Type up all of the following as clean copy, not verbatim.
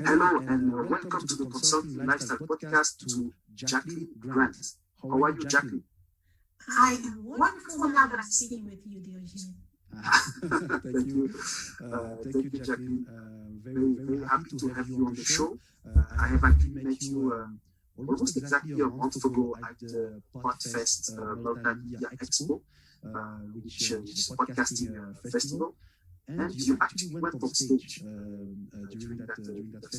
Hello and welcome to the Consulting Lifestyle Podcast to Jacqueline Grant. How are you, Jacqueline? I am wonderful now that I'm speaking with you, Diogene. Thank you. Thank you, Jacqueline. Very happy to have you on the show. I have actually met you almost exactly a month ago at the PodFest Multimedia Expo, which is a podcasting festival. And you actually went on stage during that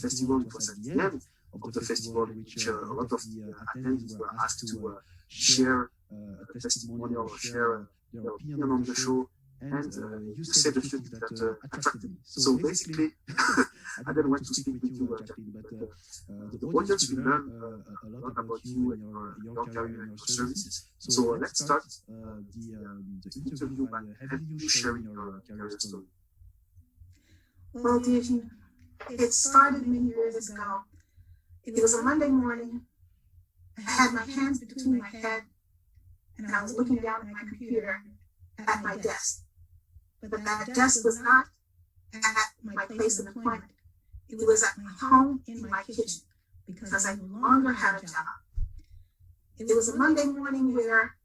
festival. It was at the end of the festival in which a lot of the attendees were asked to share a testimonial or share their opinion on the show. And you said a few things that attracted me. So basically, I didn't want to speak with you, Jacqueline, but the audience will learn a lot about you and your career and your services. So let's start the interview by having you sharing your career story. Well, Diogene, it started many years ago. It was a Monday morning. I had my hands between my head, and I was looking down at my computer at my desk. But that desk was not at my place of employment. It was at my home in my kitchen because I no longer had a job. It was a Monday morning where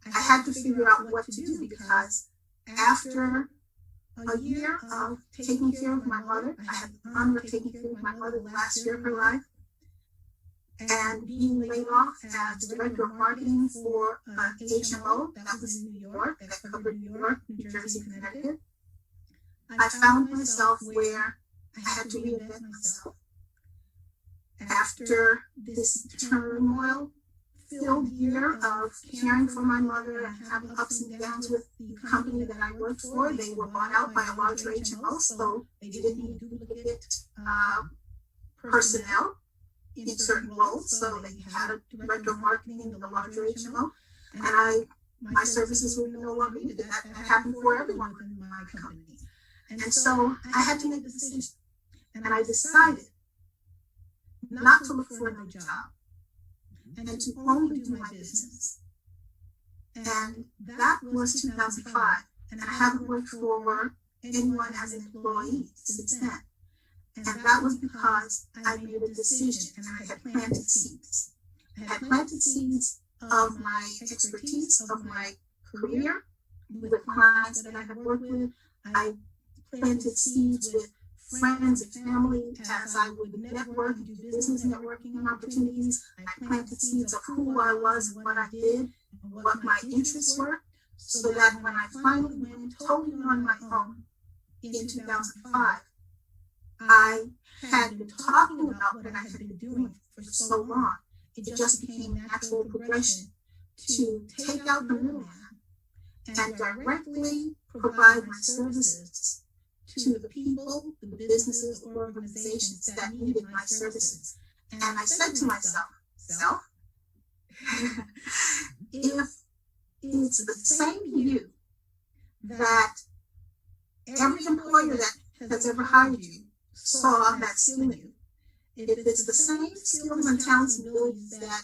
I had to figure out what to do because after a year of taking care of my mother, I had the honor of taking care of my mother the last year of her life, and being laid off as director of marketing for an HMO that was in New York, that covered New York, New Jersey, and Connecticut. I found myself where I had to reinvent myself. After this turmoil-filled year of caring for my mother and having ups and downs with the company that I worked for, they were bought out by a larger HMO, so they didn't need duplicate personnel in certain roles, so they had a director of marketing in the larger HMO, and my services were no longer needed. That happened for everyone in my company. And so I had to make a decision, and I decided not to look for another job and to only do my business. And that was 2005, and I haven't worked for anyone as an employee since then. And that was because I made a decision and I had planted seeds. I had planted seeds of my expertise, of my career, with clients that I had worked with. I planted seeds with friends and family as I would network and do business networking opportunities. I planted seeds of who I was and what I did and what my interests were, so that when I finally went totally on my own in 2005, I had been talking about what I had been doing for so long. It just became natural progression to take out the middleman and directly provide my services to the people, the businesses, or organizations that needed my services. And I said to myself, if it's the same you that every employer that has ever hired you saw that skill in you, if it's the same skills and talents and abilities that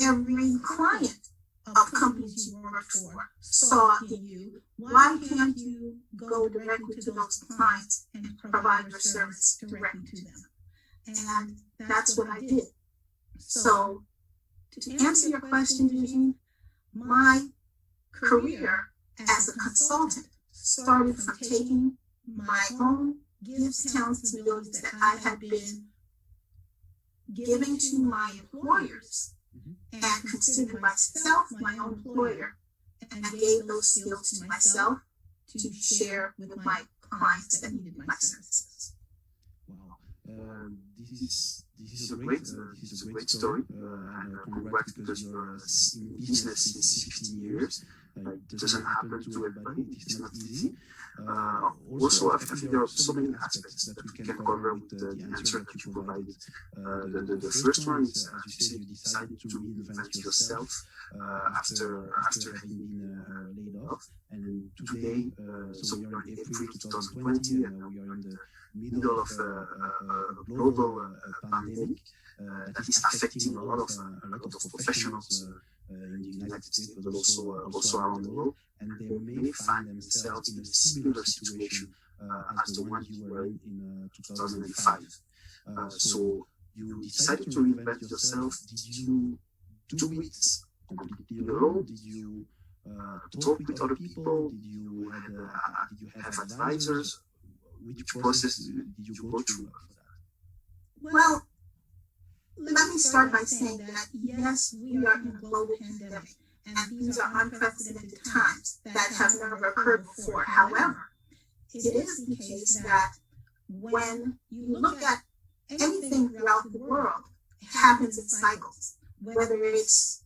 every client of companies you work for saw in you, why can't you go directly to those clients and provide your service directly to them? And that's what I did. So, to answer your question, Diogene, my career as a consultant started from taking my own gifts, talents, and abilities that I had been giving to my employers and considered myself my own employer, and I gave those skills to myself to share with my clients that needed my services. Wow, this is a great story, and congrats because you're in business since 15 years. It doesn't happen to everybody. It's not easy. Also, I think there are so many aspects that we can cover with the answer that you provided. The first one is, as you said, you decided to reinvent yourself after having been laid off. And then today, so we are in April 2020, and we are in the middle of a global pandemic that is affecting a lot of professionals in the United States, but also around the world, and they may find themselves in a similar situation as the one you were in 2005. So you decided to reinvent yourself. Did you do it completely alone? Did you talk with other people? Did you have advisors? Which process did you go through for that? Well, let me start by saying that yes, we are in a global pandemic, and these are unprecedented times that have never occurred before. However, it is the case that when you look at anything throughout the world, it happens in cycles, whether it's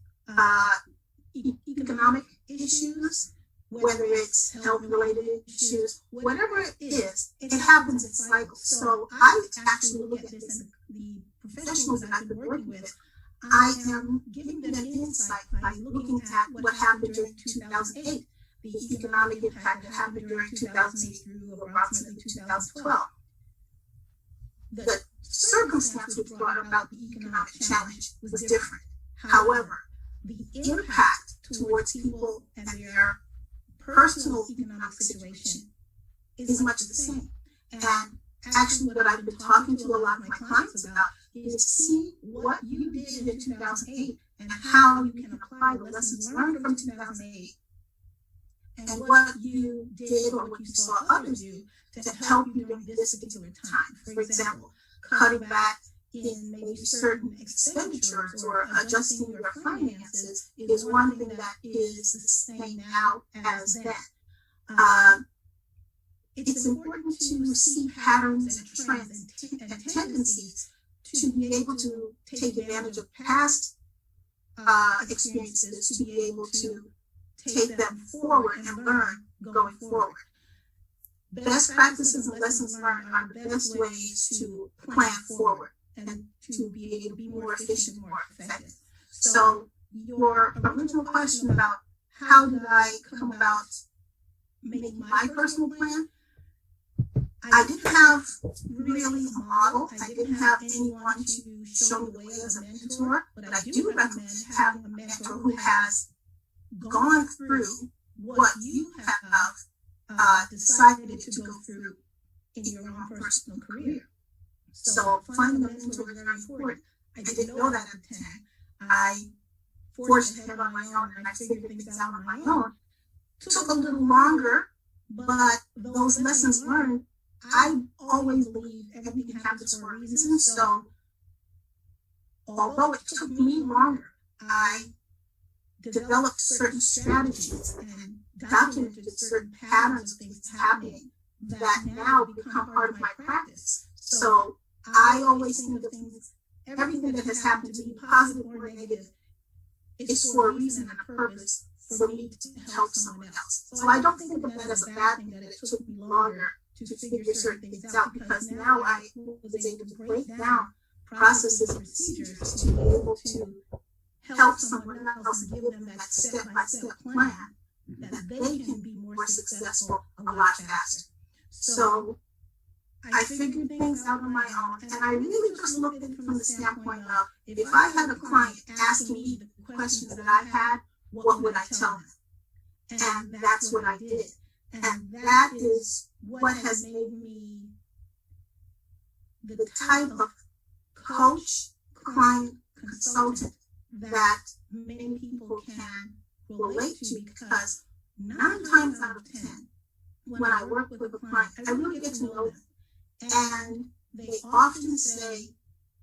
economic issues, whether it's health-related issues, whatever it is, it happens in cycles. So I actually look at this, and the professionals that I've been working with, I am giving them insight by looking at what happened during 2008, the economic impact that happened during 2008 through approximately 2012. The circumstance which brought about the economic challenge was different. However, the impact towards people and their personal economic situation is much the same. And actually what I've been talking to a lot of my clients about is see what you did in 2008 and how you can apply the lessons learned from 2008 and what you did or what you saw others do to help you during this particular time. For example, cutting back in maybe certain expenditures or adjusting your finances is one thing that is the same now as then. It's important to see patterns and trends and tendencies to be able to take advantage of past experiences, to be able to take them forward and learn going forward. Best practices and lessons learned are the best ways to plan forward and to be able to be more efficient, more effective. So your original question about how did I come about making my personal plan, I didn't have really a model. I didn't have anyone to show me the way as a mentor, but I do recommend having a mentor who has gone through what you have decided to go through in your own personal career. So finding a mentor is very important. I didn't know that at the time. I forged ahead on my own and I figured things out on my own. Took a little longer, but those lessons learned, I always believe everything happens for a reason. So although it took me longer, I developed certain strategies and documented certain patterns of things happening that now become part of my practice. So I always think of things, everything that has happened to me, positive or negative, is for a reason and a purpose for me to help someone else. So I don't think of that as a bad thing that it took me longer to figure certain things out, because now I was able to break down processes and procedures to be able to help someone else and give them that step-by-step plan that they can be more successful a lot faster. So I figured things out on my own, and I really just looked at it from the standpoint of, if I had a client asking me the questions that I had, what would I tell them? And that's what I did. And that is what has made me the type of coach, client, consultant that many people can relate to, because 9 times out of 10, when I work with a client, I really get to know them. And they often say,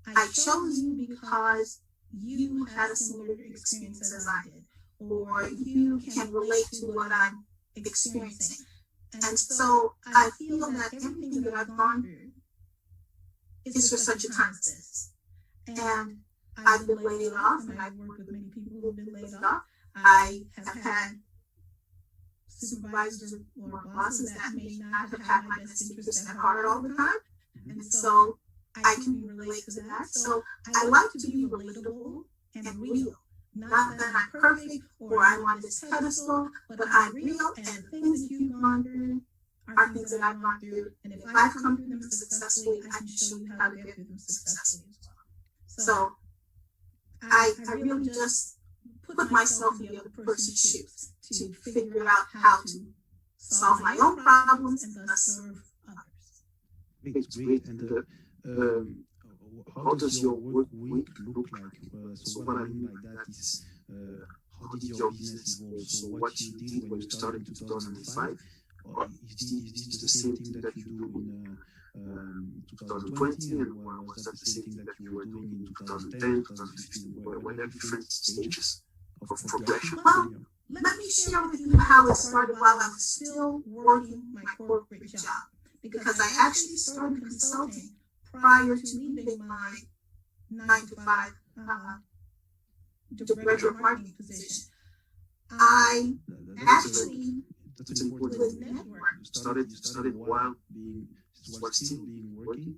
I chose you because you had a similar experience as I did, or you can relate to what I'm experiencing. And so I feel that everything that I've gone through is for such a time as this. And I've been laid off, and I've worked with many people who have been laid off. I have had supervisors or bosses that may not have had my best interest at heart all the time. And so I can relate to that. So I like to be relatable and real. Not that I'm perfect or I'm on this pedestal, but I'm real, and the things that you've gone through are things that I've gone through. And if I've come through them successfully, I can show you how to get through them successfully as well. So I really just put myself in the other person's shoes to figure out how to solve my own problems and thus serve Great, great. And how does your work week look like? So what I mean by that is, how did your business evolve? So what you did when you started in 2005, is this the same thing that you do in 2020, and was that the same thing that you were doing in 2010, 2015? Were there different stages of progression? Well, let me share with you how it started while I was still working my corporate job. Because I actually started consulting prior to leaving my 9 to 5 director of marketing position. I actually That's an important was thing. networking. You started while still being working,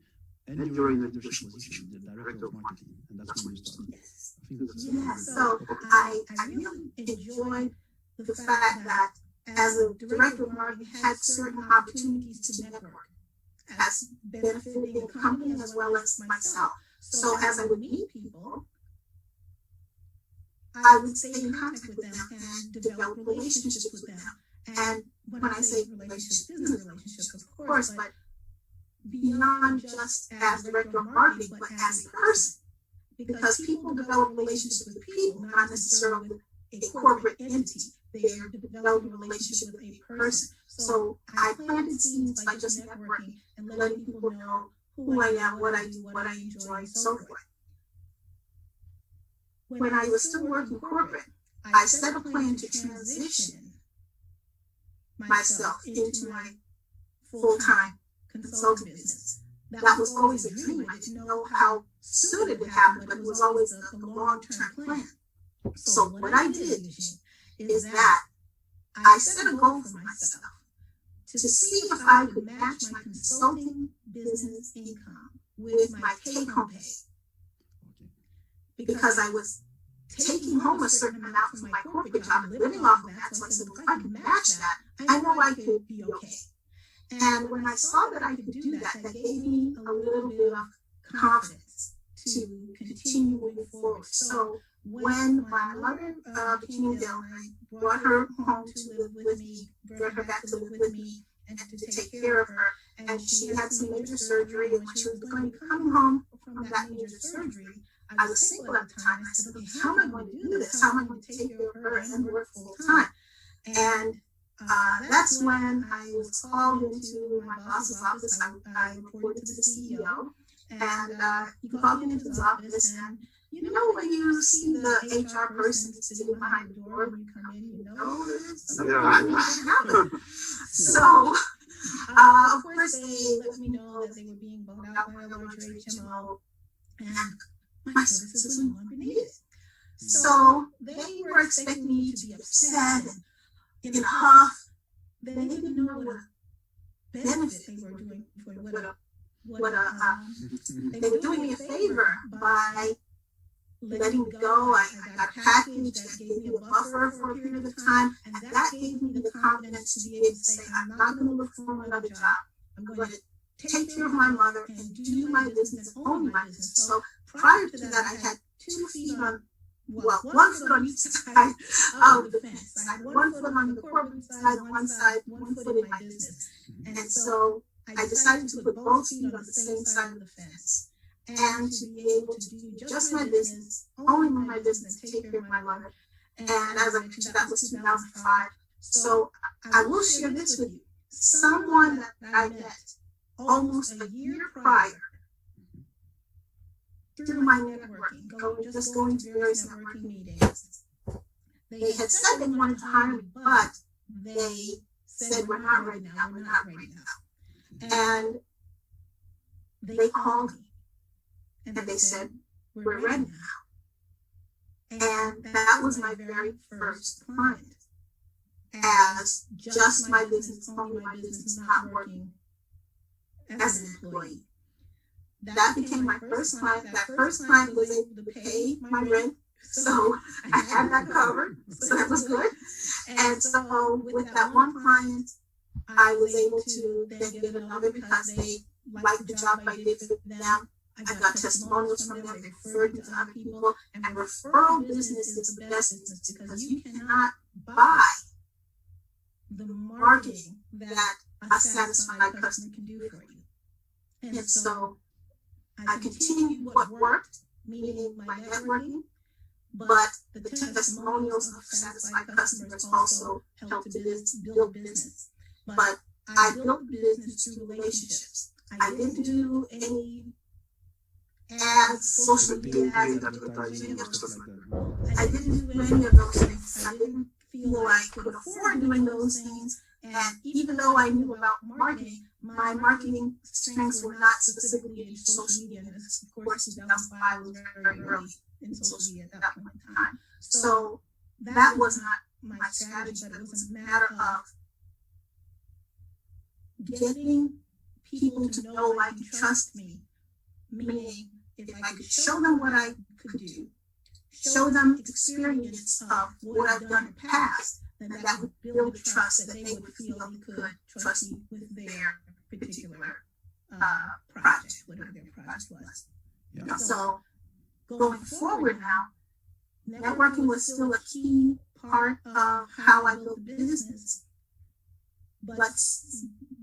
and you're in a leadership position, the director of marketing, and that's when you started. Yes. I think that's Yeah. very So I really enjoyed the fact that as a director of marketing, had certain opportunities to network, as benefiting the company as well as myself. So as I would meet people, I would stay in contact with them and develop relationships with them. And when I say relationships, business relationships, of course, but beyond just as director of marketing, but as a person. Because people develop relationships with people, not necessarily with a corporate entity. They are developing a relationship with a person. So I planted seeds by just networking and letting people know who I am, what I do, what I enjoy, and so forth. When I was still working corporate, I set a plan to transition myself into my full-time consulting business. That was always a dream. I didn't know how soon it would happen, but it was always a long-term plan. So what I did is that I set a goal for myself to see if I could match my consulting business income with my take-home pay. Because I was taking home a certain amount from my corporate job and living off of that. So I said, well, if I could match that, I know I could be okay. And when I saw that I could do that, that gave me a little bit of confidence to continue moving forward. So when my mother became ill, I brought her home to live with me, brought her back to live with me and to take care of her. And she had some major surgery, and when she was going to be coming home from that major surgery, I was single at the time. I said, okay, how am I going to do this? How am I going to take care of her and work full time? And that's when I was called into my boss's office. I reported to the CEO, and he called me into his office. And you know, when you see the HR person sitting behind the door when you come in, you know something going to happen. So, of course, they let me know that they were being bought out by a larger HMO, and my services were no longer needed. So they were expecting me to be upset and in a huff. They didn't know what a benefit they were doing for me. They were doing me a favor by letting me go. I got a package that gave me a buffer for a period of time, and that gave me the confidence to be able to say, I'm not going to look for another job. I'm going to take care of my mother and do my business, only my business. So prior to that, I had 2 feet on, well, 1 foot on each side of the fence. I had 1 foot on the corporate side, one foot in my business. And so I decided to put both feet on the same side of the fence and to be able to do just my business, only my business, take care of my mother. And as I mentioned, that was 2005. So I will share this with you. Someone that I met almost a year prior through my networking, going to various networking meetings. They had said they wanted to hire me, but they said, we're not ready now. And they called me and they said, we're ready now. And that was my very first client, as just my business, only my business, not working as an employee. That became my first client. That first client was able to pay my rent, so I had that covered, so that was good. And so with that one client, I was able to then get another because they liked the job I did for them. I got testimonials from them, they referred me to other people, and referral business is the best business because you cannot buy the marketing that a satisfied customer can do for you. And so I continued what worked, meaning my networking, but the testimonials of satisfied customers also helped to build business. But I built business through relationships. I didn't do any ads, social media ads, advertising or stuff like that. I didn't do any of those things. I didn't feel I could afford doing those things. And even though I knew about marketing, my marketing strengths were not specifically in social media. And this, of course, 2005 was very early in social media at that point in time. So that was not my strategy, but it was a matter of getting people to know, like, and trust me. Meaning, if I could show them what I could do, show them experience of what I've done in the past, then that would build the trust that they would feel they could trust me with their particular project, whatever their project was. Yeah. So going forward now, networking was still a key part of how I built the business, but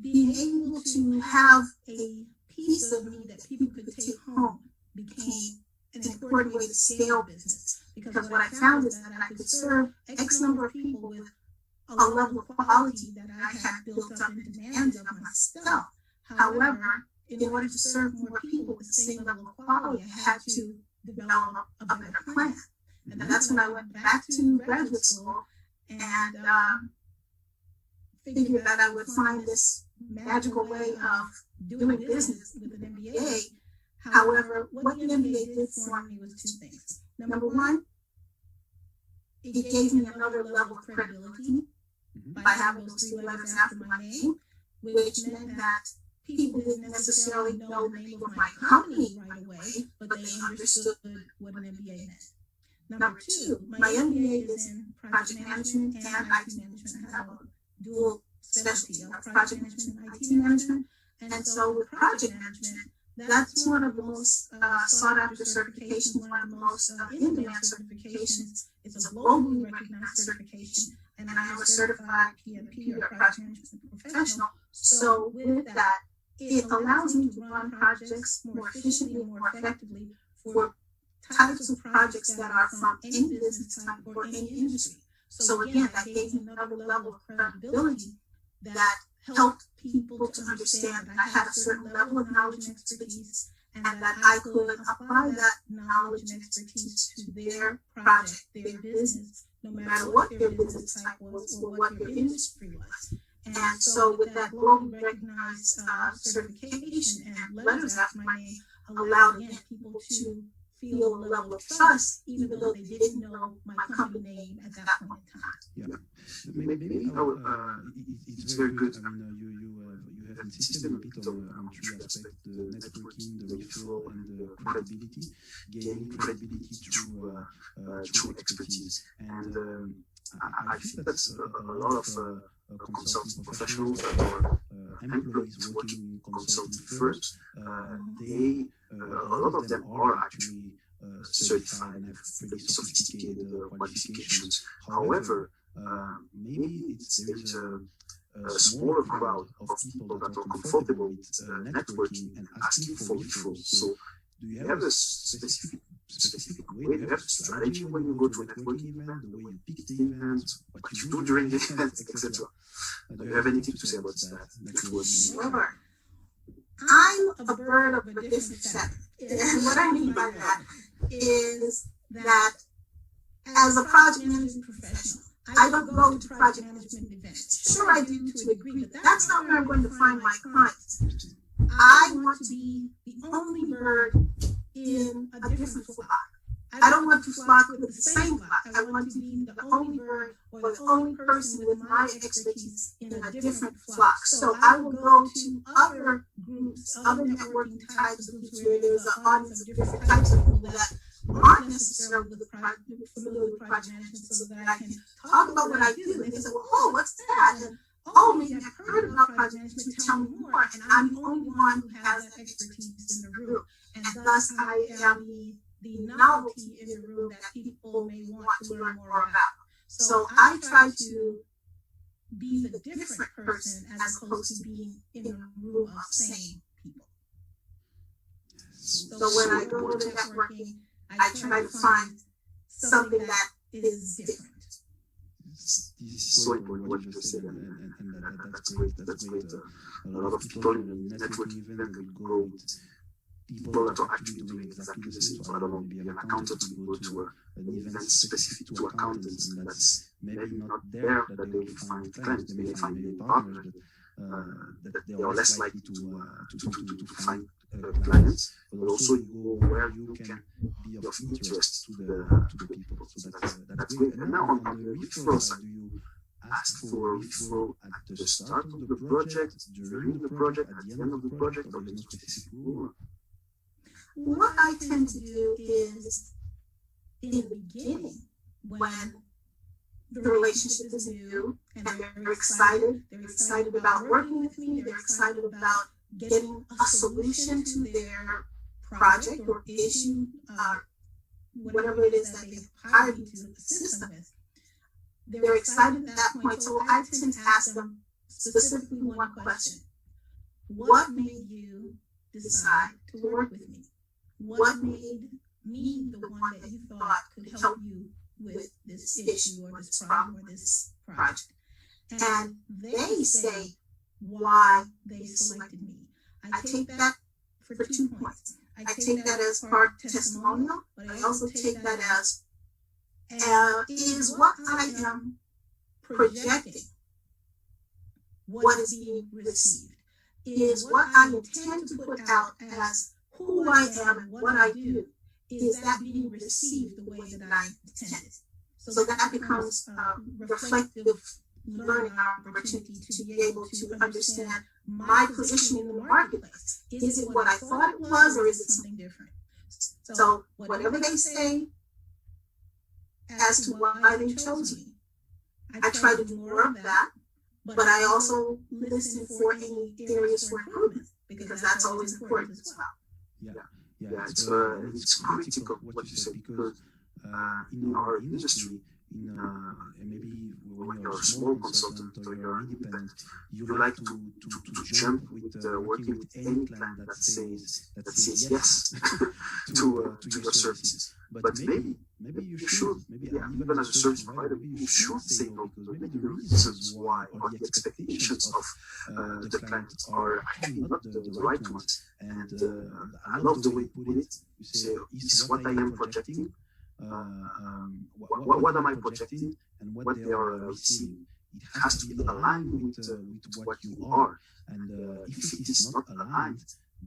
being able to have a piece of me that people could take home became an important way to scale business. Because what I found is that I could serve X number of people with a level of quality that I had built up and demanded of myself. However, in order to serve more people with the same level of quality, I had to develop a better plan. And that's when I went back to graduate school and figured that I would find this magical way of doing business with an MBA. However, what the MBA did for me was two things. Number one, it gave me another level of credibility by having those three letters after my name, which meant that people didn't necessarily know the name of my company right away, but they understood what an MBA meant. Number two, my MBA is in project management and IT management. I have a dual specialty of project management and IT management. And so with project management, that's one of the most sought after certifications, one of the most in-demand certifications. It's a globally recognized certification, and I am a certified PMP or project management professional. So with that, it allows me to run projects more efficiently and more effectively for types of projects that are from any business type or any industry. So again, that gave me another level of credibility that helped people to understand that I had a certain level of knowledge and expertise, and that I could apply that knowledge and expertise to their project, their business, no matter what their business type was or what their industry was. And so with that globally recognized certification and letters after my name allowed, again, people to feel a level of trust, even though they didn't know my company name at that point in time. Yeah, maybe it's very good. I mean, you have insisted a bit on three aspects: the networking, the referral, and the credibility. Gaining credibility through expertise, and I think that's a lot of consulting professionals or employees working in consulting firms. A lot of them are actually certified and have pretty sophisticated qualifications. However, maybe there is a smaller crowd of people that are comfortable with networking and asking for referrals. So, do you have a specific way? Do you have a strategy when you go to a networking event? The way you pick the event, what you do during the event, etc. Do you have anything to say about that? Sure. I'm a bird of a different feather. And what I mean by that is that as a project management professional, I don't go to project management events. Sure, I do to a degree, but that's not where I'm going to find my clients. I want to be the only bird in a different flock. I don't want to flock with the same flock. I want to be the only bird or the only person with my expertise in a different flock. So I will go to other groups, other networking types of groups where there's an audience of different types of people that aren't necessarily familiar with project management, so that I can talk about what I do. And they say, well, oh, what's that? And oh, maybe I've heard about project management, tell me more. And I'm the only one who has that expertise in the room. And thus I am the novelty in the room that people may want to learn more about. So I try to be the different person as opposed to being in a room of same people. So when I go to networking, I try to find something that is different. This is so important what you just said, and that's great. That's great. A lot of people in a networking event will go with people that are actually doing exactly the same. So I don't know, maybe an accountant will go to an event specific to accountants, and that's maybe not there that they will find clients. They may find maybe partners, but that they are less likely to find clients. But also you go where you can be of interest to the people. So that's great. And now on the referral side, do you ask for a referral at the start of the project, during the project, at the end of the project, or there is no specific rule? What I tend to do is in the beginning, when the relationship is new and they're excited about working with me, they're excited about getting a solution to their project or issue, whatever it is that they've hired me to assist them with. They're excited at that point, so I tend to ask them specifically one question. What made you decide to work with me? What made me the one that you thought could help you with this issue or this problem or this project? And they say why they selected me. I take that for 2 points. I take that as part testimonial, but I also take that as is what I am projecting what is being received? Is what I intend to put out as who I am and what I do, is that being received the way that I intended? So that becomes reflective learning opportunity to be able to understand my position in the marketplace. Is it what I thought it was, or is it something different? So whatever they say as to why they chose me, I try to do more of that, but I also listen for any areas for improvement, because that's always important as well. Yeah, it's critical what you said, because in our industry, and maybe when you're a small consultant or you're independent, you like to jump with working with any client that says yes to your services. But maybe you should, maybe even as a service provider, maybe you should say no, because maybe the reasons why or the expectations of the client are actually not the right ones. And I love the way you put it. You say, is what I am projecting, what am I projecting, and what they are receiving. It has to be aligned with what you are. And if it is not aligned,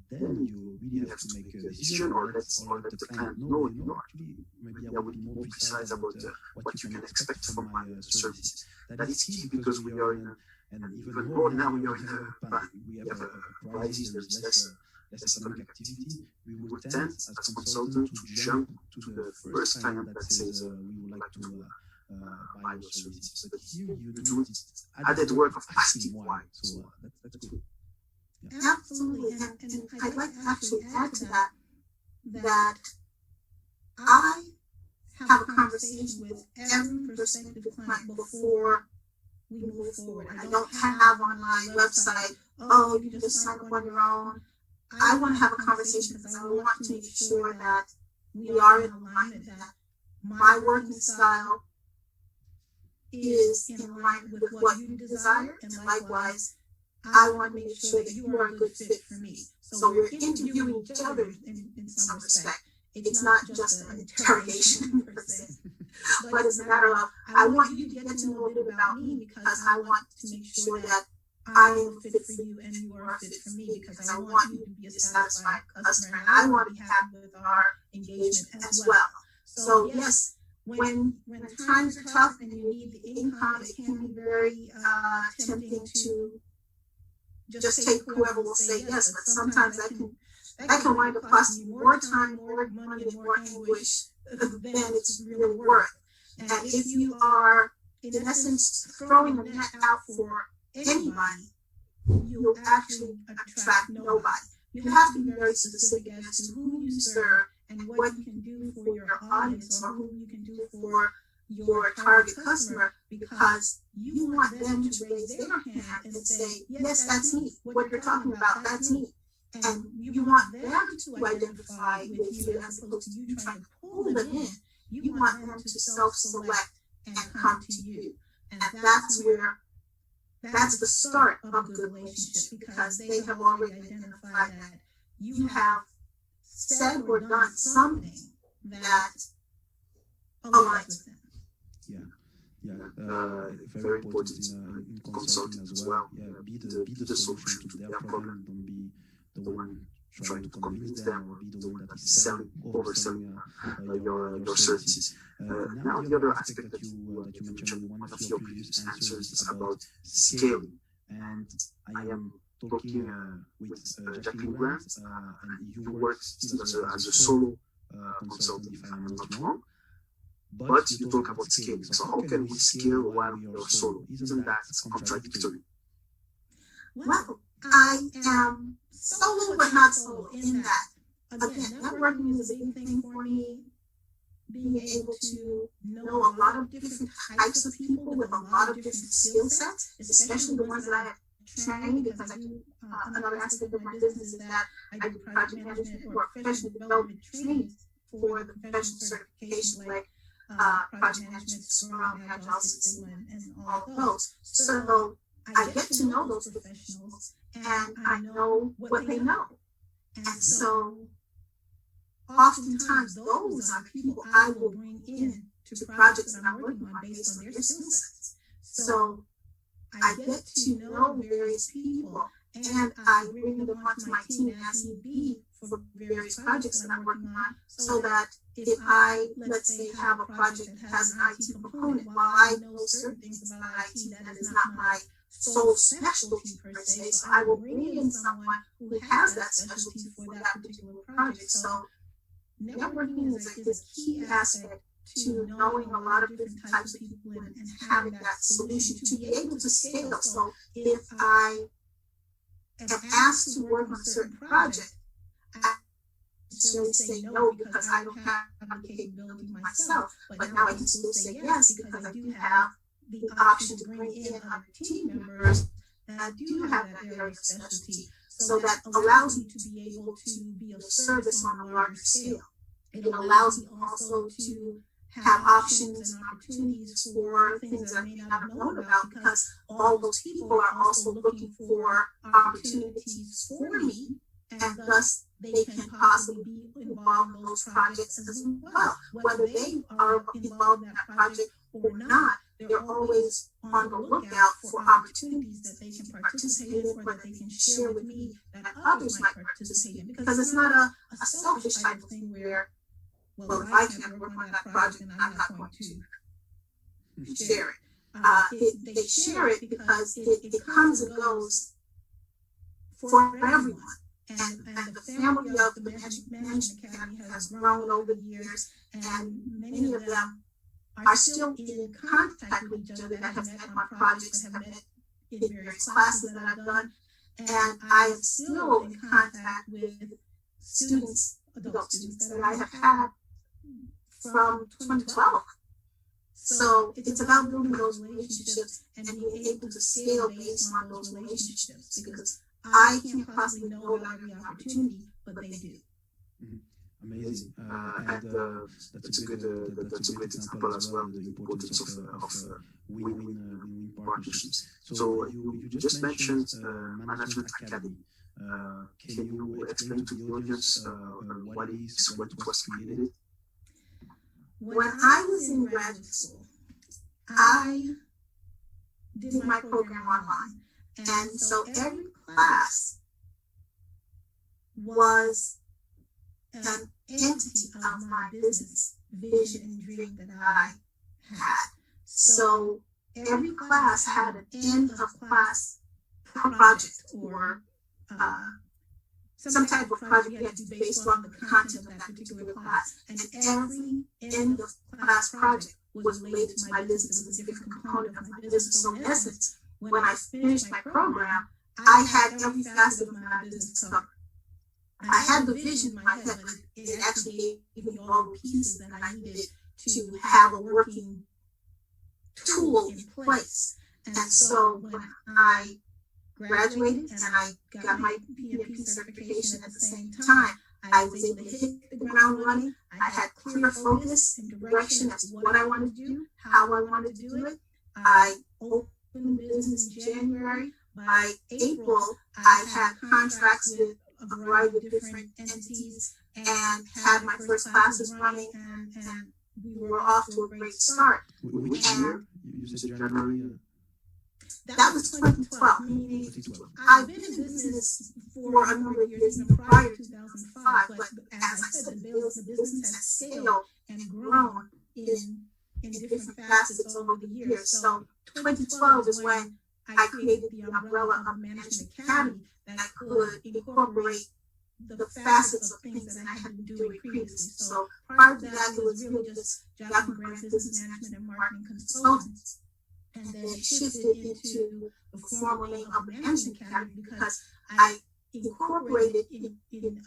then you really have to make a decision, or let the client know, actually, maybe I would be more precise about what you can expect from my services. That is key, because we are in, and even more now, we have a crisis, there is less economic activity. We would tend, as consultants, to jump to the first client that says we would like to buy your services. But here you do this added work of asking why. So that's good. Yeah. Absolutely, and I'd like to actually add to that I have a conversation with every prospective client before we move forward. I don't have on my website, oh, you can just sign up on your own. I want to have a conversation because I want to make sure that we are in alignment, that my working style is in alignment with what you desire, and likewise, I want to make sure that you are a good fit for me. So we're interviewing each other in some respect. It's not just an interrogation per se, but it's a matter of, I want you to get to know a bit about me, because I want to make sure that I am a fit for you and you are a fit for me, because I want you to be a satisfied customer, and I want to be happy with our engagement as well. So yes, when times are tough and you need the income, it can be very tempting to just take whoever will say yes, but sometimes that can wind up costing you more time, more money, and more anguish than it's really worth. And if you are, in essence, throwing a net out for anybody, you'll actually attract nobody. You have to be very specific as to who you serve and what you can do for your audience, or who you can do for your target customer, because you want them to raise their hand and say, yes, that's me. What you're talking about, that's me. And you want them to identify with you as opposed to you trying to pull them in. You want them to self-select and come to you. And that's the start of a good relationship, because they have already identified that you have said or done something that aligns with them. Very important in consulting as well. Be the solution to their problem. Don't be the one trying to convince them, or be the one that is overselling your services. Now, the other aspect that you mentioned in one of your previous answers is about scaling. And I am talking with Jacqueline Grant, and you work still as a solo consultant, if I am not wrong. But you talk about scaling. So how can we scale while we are solo? Isn't that contradictory? Well, I am solo but not solo in that. Again, networking is a big thing for me. Being able to know a lot of different types of people with a lot of different skill sets, especially the ones that I have trained, because I do another aspect of my business is that I do project management or professional development training for the professional certifications like project management, Scrum, Agile, Six Sigma, and all of those. So I get to know those professionals, and I know what they know. And so oftentimes those are the people I will bring in to projects that I'm working on based on their skill sets. So I get to know various people, and I bring them onto my team as need be for various projects that I'm working on, so that if I, let's say, have a project that has an IT component, while I know certain things about IT, that is not my sole specialty per se, so I will bring in someone who has that specialty for that particular project. So networking is a key aspect to knowing a lot of different types of people and having that solution to be able to scale. So if I am asked to work on a certain project, I necessarily say no because I don't have the capability myself, but now I can still say yes because I do have the option to bring in other team members that do have that area of specialty. So that allows me to be able to be of service on a larger scale. It allows me also to have options and opportunities for things that I may not have known about, because all those people are also looking for opportunities for me, and thus they can possibly be involved in those projects as well. Whether they are involved in that project or not, they're always on the lookout for opportunities that they can participate in or that they can share with me that others might participate in. Because it's not a selfish type of thing where, well, if I can't work on that project, then I'm not going to share it. They share it because it comes and goes for everyone. And the family of the Management Academy has grown over the years, and many of them are still in contact with each other that have met on projects, that have met in various classes that I've done. And I am still in contact with students, adult students that I have had from 2012. So it's about building those relationships and being able to scale based on those relationships, because I can't possibly know about every opportunity, but they do. Amazing, and that's a great example as well. The importance of win-win partnerships. So you just mentioned Management Academy. Can you explain to the audience what it is, when it was created? When I was in graduate school, I did my program online, and so every class was an entity of my business vision and dream that I had. So every class had an end of class project or some type of project you had to do based on the content of that particular class. And every end of class project was related to my business. It was a different component of my business. So in essence, when I finished my program, I had every facet of my business covered. I had the vision in my head, but it actually gave me all the pieces that I needed to have a working tool in place. And so when I graduated and I got my PMP certification at the same time, I was able to hit the ground running. I had clear focus and direction as to what I wanted to do, how I wanted to do it. I opened the business in January. By April, I had contracts with a variety of different entities and had my first classes running, and we were off to a great start. Which year? You said January? That was 2012. Meaning 2012. I've been in business for a number of years, even prior to 2005. But as I said, the business has scaled and grown in different facets over the years. So 2012 is when I created the umbrella of Management Academy that could incorporate the facets of things that I had been doing previously. So prior to that, it was really just Jacqueline Grant Business Management and Marketing Consultants. And then it shifted into the formal name of the Management Academy because I incorporated, in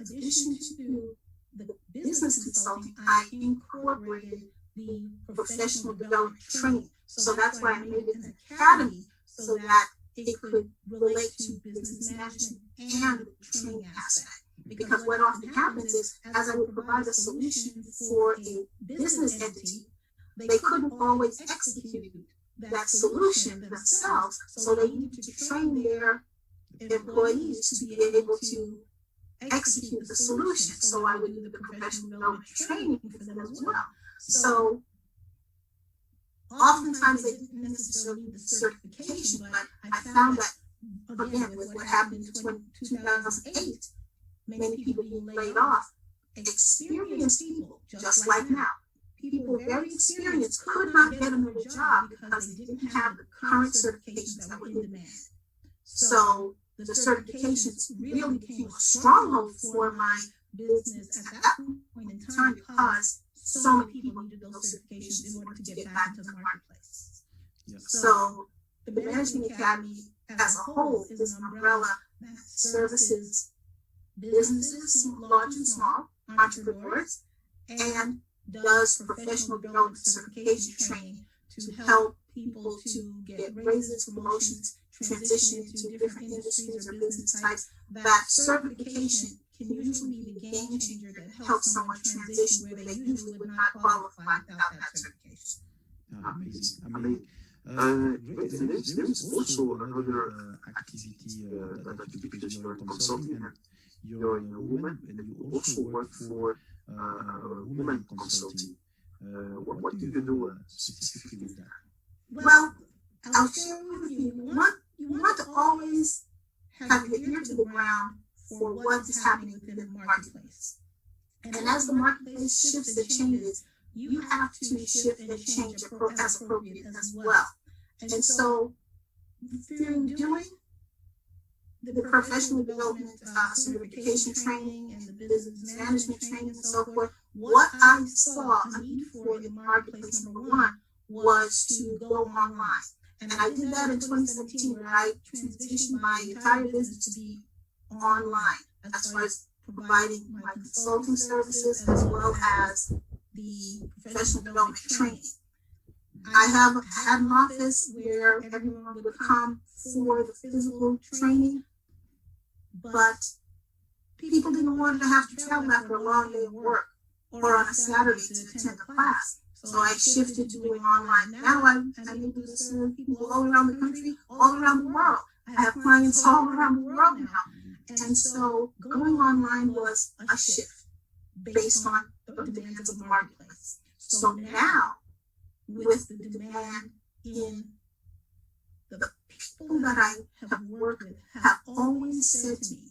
addition to the business consulting, I incorporated the professional development training. So that's why I made it an academy, so that it could relate to business management and the training aspect. Because what often happens is, as I would provide a solution for a business entity, they couldn't always execute that solution themselves, so they needed to train their employees to be able to execute the solution. So I would do the professional development training for them as well. So oftentimes they didn't necessarily need the certification, but I found that, again, with what happened in 2008, many people being laid off, experienced people, just like now, people very experienced could not get another job because they didn't have the current certifications that were in demand. So the certifications really became a stronghold for my business at that point in time because so many people needed those certifications in order to get back into the marketplace. Yes. So the Management Academy as a whole is an umbrella that services businesses, large and small, entrepreneurs, and does professional development certification training to help people to get raises, promotions, transition into different industries or business types. That certification can usually be the game changer that helps someone transition where they usually would not qualify without that certification. Amazing. Amazing. Great. And there's also another activity that you do, because you're consulting and you're a woman, and you also work for women consulting. What do you do specifically with that? Well, I'll share with you. You want to always have your ear to the ground for what is happening within the marketplace. And as the marketplace shifts and changes, you have to shift and change as appropriate as well. And so, through doing the professional development certification training and the business management training and so forth, what I saw a need for in the marketplace, number one, was to go online. And I did that in 2017, where I transitioned my entire business to be online, as far as providing my consulting services as well as the professional development training. I have had an office where everyone would come for the physical training, but people didn't want to have to travel after a long day of work or on a Saturday to attend the class. So I shifted to doing online. Now I'm able to serve people all around the country, all around the world. I have clients all around the world now. And so going online was a shift based on the demands of the marketplace. So now, with the demand in the people that I have worked with have always said to me,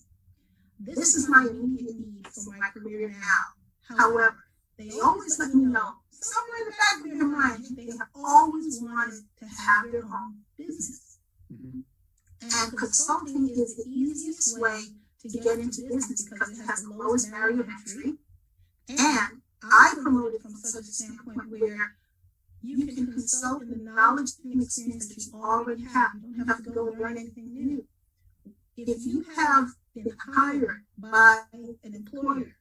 this is my immediate need for my career now. However, they always let me know, somewhere in the back of their mind, they have always wanted to have their own business. Mm-hmm. And consulting is the easiest way to get into business because it has the lowest barrier of entry. And I promote it from such a standpoint where you can consult in the knowledge and experience that you already have. You don't have to go and learn anything new. If you have been hired by an employer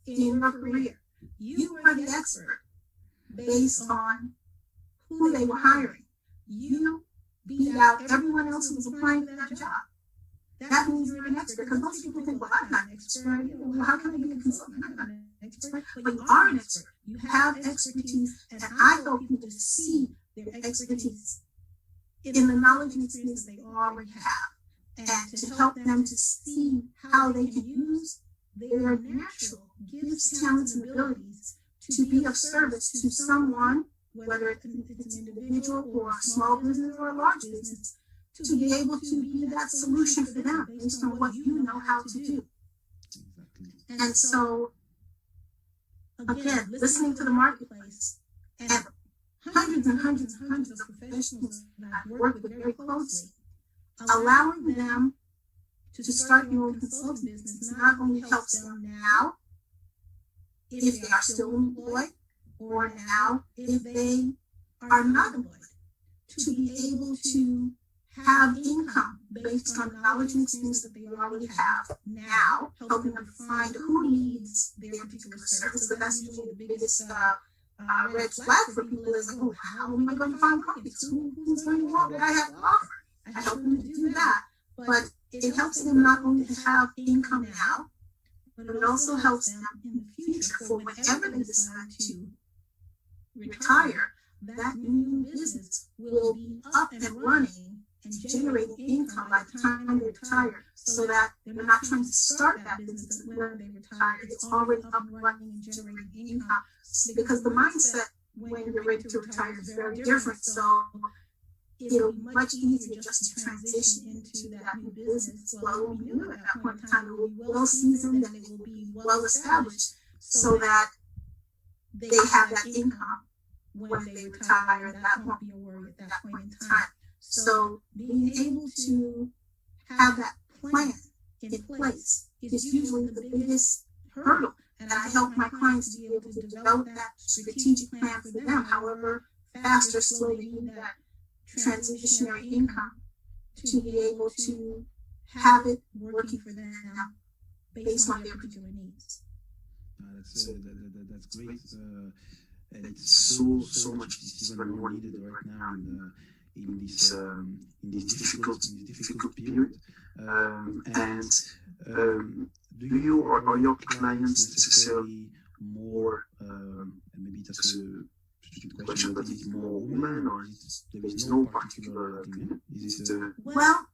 in your career, you are the expert based on who they were hiring. You beat out everyone else who was applying for that job. that means you're an expert. Because most people think, well, I'm not an expert. Well, how can I be a consultant? I'm not an expert. But you are an expert. You have expertise, and I help people to see their expertise in the knowledge and experience that they already have, and to help them to see how they can use their natural gifts, talents, and abilities to be of service to someone, whether it's an individual or a small business or a large business, to be able to be that solution for them based on what you know how to do. And so, again, listening to the marketplace and hundreds and hundreds and hundreds of professionals that I've worked with very closely, allowing them to start your own consulting business not only helps them now, if they are still employed, or now if they are not employed, to be able to have income based on knowledge and experience that they already have now, helping them find who needs their particular service. But that's usually the biggest red flag for people is, oh, how am I going to find clients? Who's going to want what I have to offer? I help them to do that. But it helps them not only to have income now, but it also helps them in the future for whenever they decide to retire, that new business will be up and running and generating income by the time they retire, so that they're not trying to start that business when they retire. It's already up and running and generating income, because the mindset when you're ready to retire is very different. So it'll be much easier just to transition into that new business. Well, it won't be new at that point in time. It will be well seasoned and it will be well established, so that they have that income when they retire, and that won't be a worry at that point in time. So being able to have that plan in place is usually the biggest hurdle. And I help my clients to be able to develop that strategic plan for them, however fast or slow they need that transitionary income, to be able to have it working for them based on their particular needs. That's great. And it's so much. This is even more needed right now in this difficult period. Do you or your clients necessarily more? And maybe that's a stupid question, but is it more women, or there is no particular thing? Is it? Well,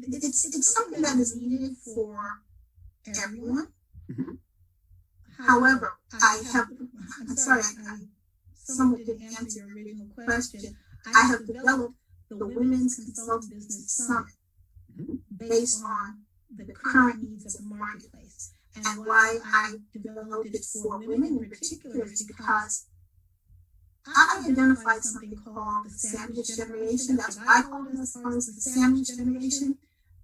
it's something that is needed for everyone. Mm-hmm. However, I'm sorry, I somewhat didn't answer your original question. I have developed the Women's Consulting Business Summit based on the current needs of the marketplace. And why I developed it for women in particular is because I identified something called the sandwich generation. That's what I call it, as far as the sandwich generation.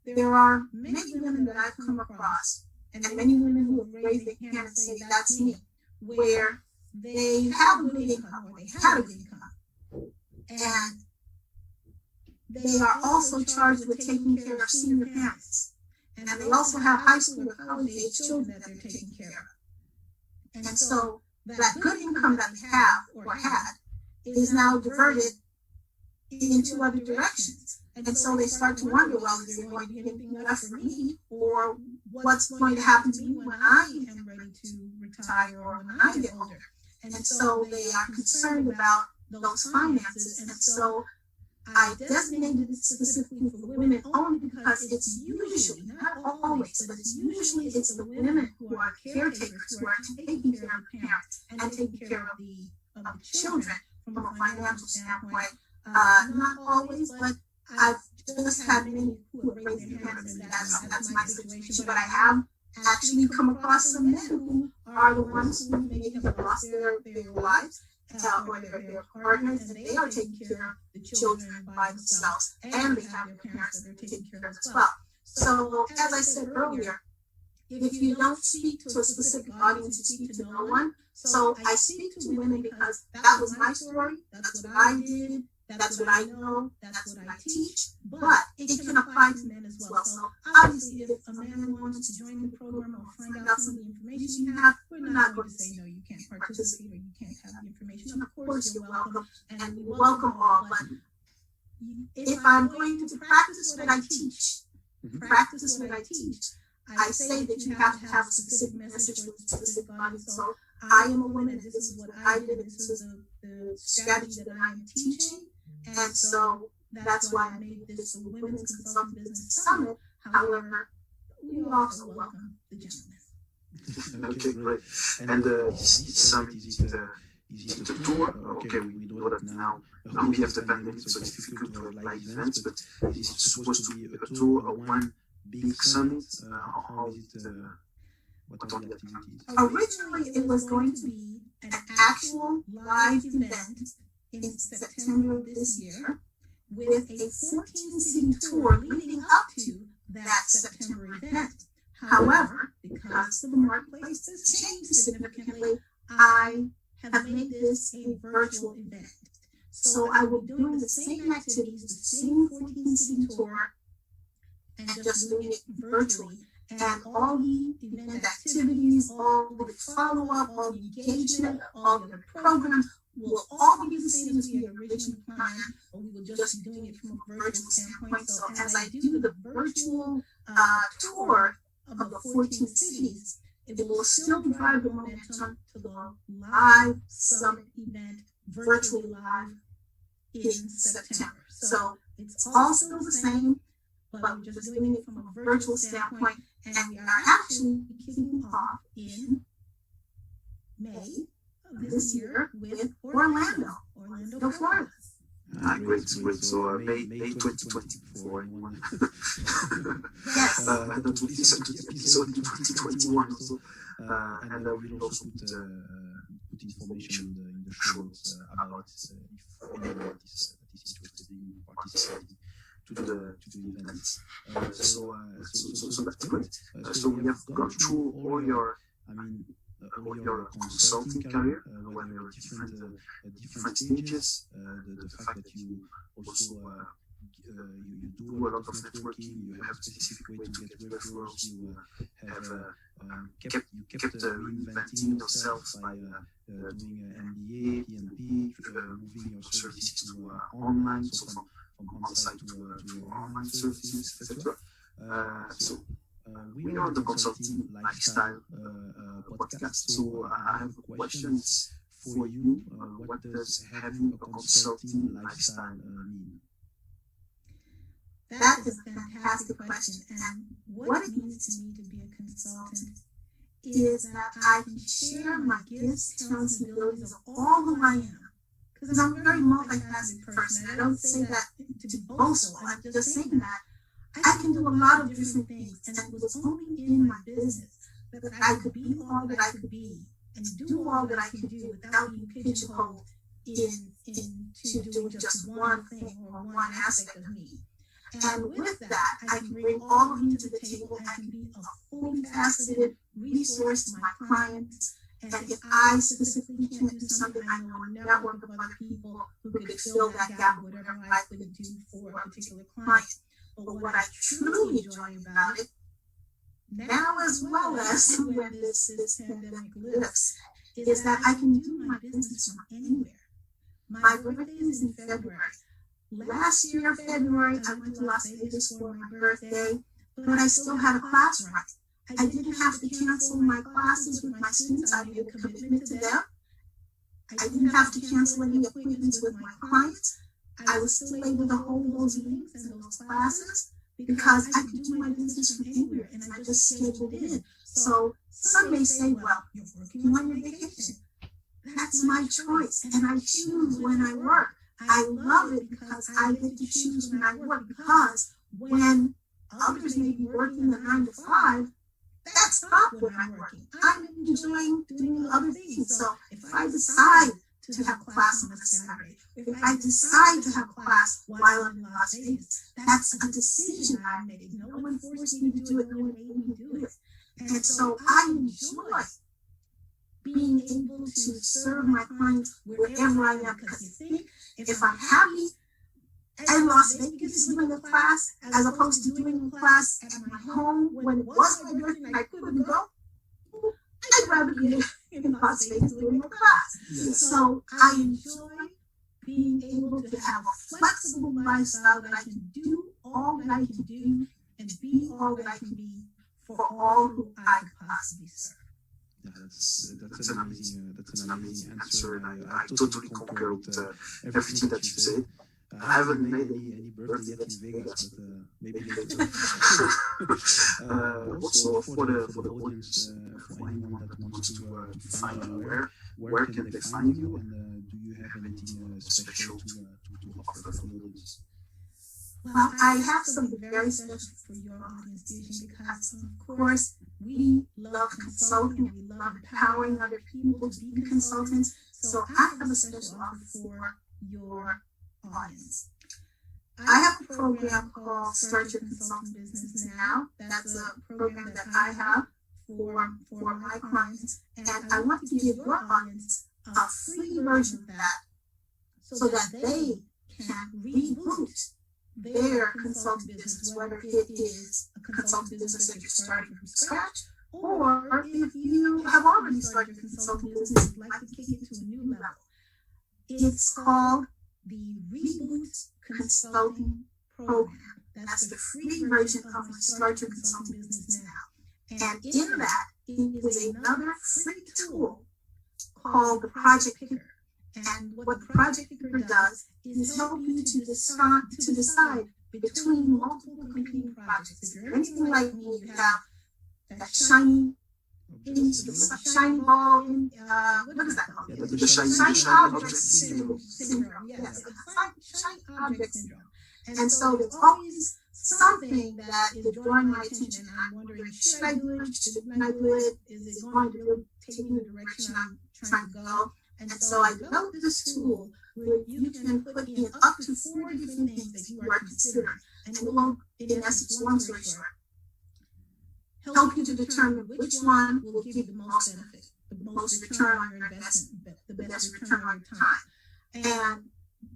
There are many women that I've come across, and many women who have raised their hand and say, that's me, where they have a good income, or they had a good income, and they are also charged with taking care of senior parents, and they also have high school or college age children that they're taking care of. And so that good income that they have or had is now diverted into other directions. And so they start to wonder, well, is there going to be anything left for me, or what's going to happen to me when I am ready to retire or when I get older? And so they are concerned about those finances. And so I designated it specifically for women only because it's usually, not always, but it's the women who are caretakers, who are taking care of the parents and taking care of the children from a financial standpoint. Not always, but I've just had many who have raised their hands and that's my situation. But I have actually come across some men who are the ones who may have lost their wives or their partners, and they are taking care of the children by themselves, and they have their parents that they're taking care of as well. So, as I said earlier, if you don't speak to a specific audience, you speak to no one. So I speak to women because that was my story, that's what I did, that's what I know, that's what I teach, but it can apply to men as well. So obviously, if a man wants to join the program or find out some of the information you have, we're not going to say, no, you can't participate or you can't have the information. Of course, you're welcome, and we welcome all, but if I'm going to practice what I teach, practice what I teach. I say that you have to have a specific message for a specific body. So I am a woman. This is what I did. This is the strategy that I am teaching. And so that's why I made this a Women's Consulting Business Summit. However, we also welcome the gentlemen. Okay, great. And this summit, is it a tour? Okay, we know that now we have the pandemic, so it's difficult to have live events, but is it supposed to be a tour or one big summit? How is it? What are the activities? Originally, it was going to be an actual live event in September of this year with a 14-city tour leading up to that September event. However, because the marketplace has changed significantly, I have made this a virtual event. So I will be doing the same activities, the same 14-city tour, and just doing it virtually. And all the event activities, all the follow-up, all the engagement, all the other programs will all be the same as we had originally planned, but we will just be doing it from a virtual standpoint. So as I do the virtual tour of the 14 cities, it will still drive the momentum to the live summit event, virtually live in September. So it's all still the same, but we're just doing it from a virtual standpoint, and we are actually kicking off in May of this year with Orlando, Florida. Great. So May 2024. Yes. And that will listen to the episode in 2021 also. And we'll also put information in the show notes about if anyone is interested in participating to the events. So that's great. So we have gone through all your consulting career, when you're different stages, the fact that you also you do a lot of networking, you have a specific way to get referrals, you have kept reinventing yourself by doing MBA, PNP, moving your services to online, so from on-site to online services, etc. So we are the Consulting Lifestyle podcast, so I have questions for you. What does having a consulting lifestyle mean? That is a fantastic question, and what it means to me to be a consultant is that I can share my gifts, talents, and abilities of all who I am. Because I'm a very multifaceted person. I don't say that to be boastful. I'm just saying that I can do a lot of different things, and it was only in my business that I could be all that I could be and do all that I could do without being pigeonholed into doing just one thing or one aspect of me. And with that, I can bring all of you to the table. I can be a fully faceted resource to my clients. And if I specifically can't do something, I know a network of other people who could fill that gap, whatever I couldn't do for a particular client. But what I truly enjoy about it, now as well as when this pandemic lifts, is that I can do my business from anywhere. My birthday is in February. Last year, February, I went to Las Vegas for my birthday, but I still had a class run. I didn't have to cancel my classes with my students. I made a commitment to them. I didn't have to cancel any appointments with my clients. I was still able to hold those meetings and those classes because I could do my business from anywhere, and I just scheduled in. So some may say, well, you're working on your vacation. That's my choice, and I choose when I work. I love it because I get to choose when I work, because when others may be working the 9 to 5, that's not when I'm working. I'm enjoying doing other things. So if I decide to have class on a Saturday, if I decide to have class while I'm in Las Vegas, that's a decision I made. No one forced me to do it. No one made me do it. And so I enjoy being able to serve my clients wherever I am, because you think if I'm happy in Las Vegas doing a class as opposed to doing a class at my home when it was my birthday and I couldn't go, I'd rather be in Las Vegas doing a class. Yes. So I enjoy being able to have a flexible lifestyle that I can do all that I can do and be all that I can be for all who I could possibly serve. Yeah, that's an amazing answer, and I totally concur with everything that you said. I haven't made any birthday yet in Vegas, but maybe later. Also, for the audience, for anyone that wants to find you, where can they find you, and do you have anything special to offer for the audience? Well, I have something very special for your audience, Diogene, because of course we love consulting and we love empowering other people to be consultants. So I have a special offer for your audience. I have a program called Start Your Consulting Business Now. That's a program that I have for my clients, and I want to give your audience a free version of that so that they can reboot their consulting business, whether it is a consulting business that you're starting from scratch, or if you have already started your consulting business, you'd like to take it to a new level. It's called the Reboot Consulting Program. That's the free version of my Start Your Consulting Business Now. And in that is another free tool called the Project Picker. And what the Project Picker does is help you to decide between multiple competing projects. If you're anything like me, you have that shiny ball in, what is that called? Yeah, the shiny object syndrome. Yes, shiny object syndrome. And so there's always something that is drawing my attention, and I'm wondering, should I do it? Shouldn't I do it? Is it going to really take me in the direction I'm trying to go? And so I developed this tool where you can put in up to 4 different things that you are considering, and it will, in essence, long story short, help you to determine which one will give you the most benefit, the most return on your investment, the best return on your time. And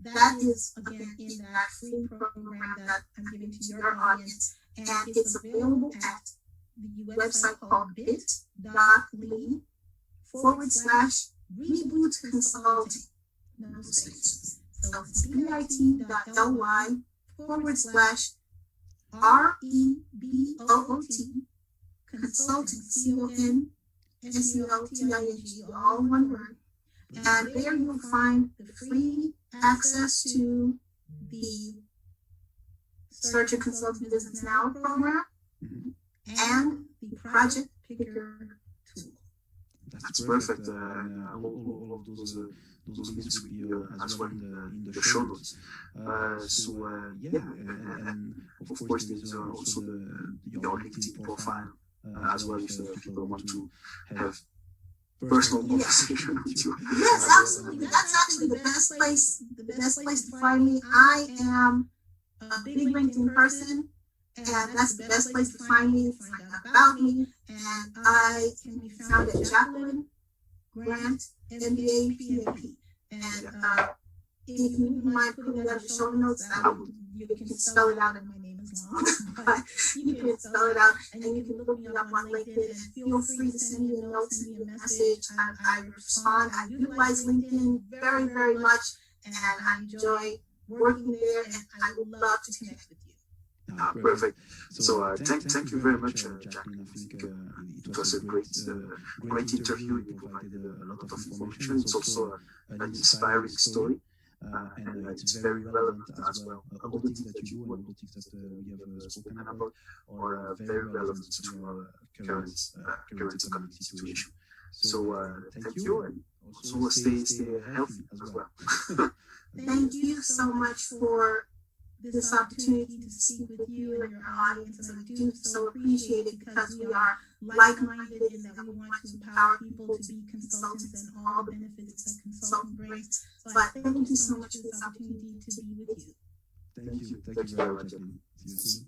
that is, again, in that free program that I'm giving to your audience, and it's available at the website called bit.ly/Reboot Consulting, no spaces. So it's bit.ly/REBOOT Consulting, CONSULTING, all one word. And there you'll find the free access to the Start Your Consulting Business Now program and the Project Picker tool. That's perfect. All of those links will be as well in the show notes. And of course there is also your LinkedIn profile as well if people want to have personal conversation with you. Yes, absolutely. That's actually the best place to find me. I am a big LinkedIn person, and that's the best place to find me, to find out about me. And I can be found at Jacqueline Grant, MBA, PhD. And if you wouldn't mind putting that in the show notes, you can spell it out, and my name is long, but you can spell it out, and you can look me up on LinkedIn, and feel free to send me a note, send me a message. I respond. I utilize LinkedIn very, very much, and I enjoy working there, and I would love to connect with you. Perfect. So thank you very much, Jacqueline. I think it was a great interview. You provided a lot of information. It's also an inspiring story. And it's very relevant as well. All the things that you do and all the things that we have spoken about are very relevant to our current economic situation. So thank you, and also stay healthy as well. Thank you so much for this opportunity to speak with you and your audience, and I do so appreciate it because we are like-minded in that we want to empower people to be consultants and all the benefits that consulting brings. So I thank you so much for this opportunity to be with you. Thank you very much. See you soon.